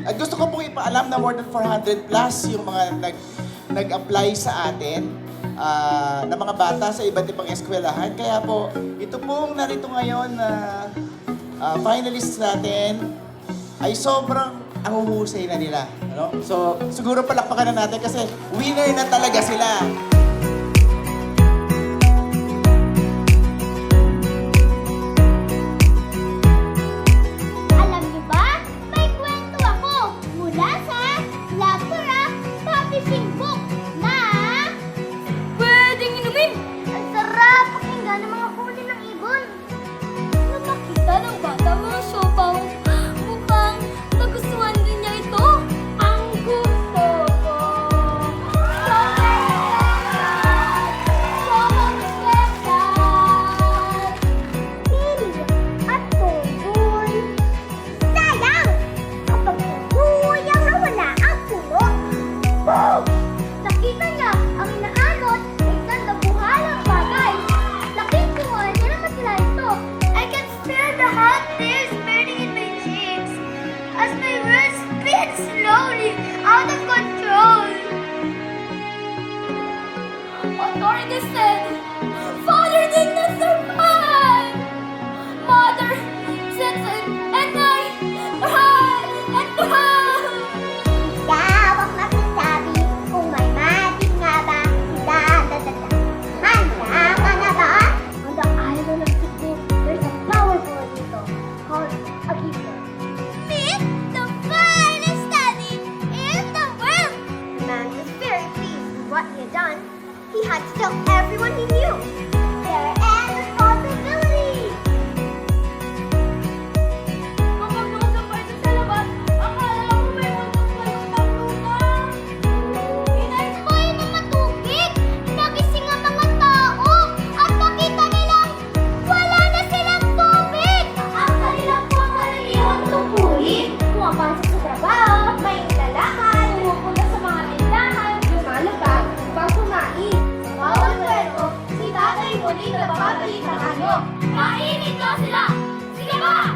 At gusto ko pong ipaalam na more than 400 plus yung mga nag-apply sa atin na mga bata sa iba't ibang eskwelahan. Kaya po, ito pong narito ngayon na finalists natin ay sobrang ang huhusay na nila. Ano? So, siguro palakpakan na natin kasi winner na talaga sila. Alam niyo ba? May kwento ako mula sa Lampara Books na pwedeng inumin. Ang sarap pakinggan ng mga huli ng ibon. Nakakita ng bata mga siopaw. Mukhang nagustuhan din niya ito. Ang gusto ko. Pili at tungkol. Sayang! Kapag tuyang nawala ang puno. Boom! Nakita niya ang inaanot ay sandabuhalang bagay. Nakikuha niya na sila ito. I can feel the hot tears burning in my cheeks as my words spin slowly out of control. Authorities said, Father did not survive. Mother, sister, and I cried and cried. Ikaw ang magsasabi kung may magic nga ba sila. Handa ka na ba? On the island of Cebu, there's a flower boy dito called a giver. Meet the finest study in the world. The man was very pleased with what he had done. He had to tell everyone he knew. Their end responsibility. Kapag nakasabay ka sa labas, akala mo may magpapalong ng lupa. Inay na matubig. Nagising ang mga tao at nakita nilang wala na silang tubig. Ang kanilang pangkaraniwang tungkulin. Pumapasok sa trabaho, may lalakad, pumupunta sa mga tindahan, lumalabas, upang kumain. Bawal kwento, si tatay muli na babalik ng ano. Mainit daw sila! Sige ba?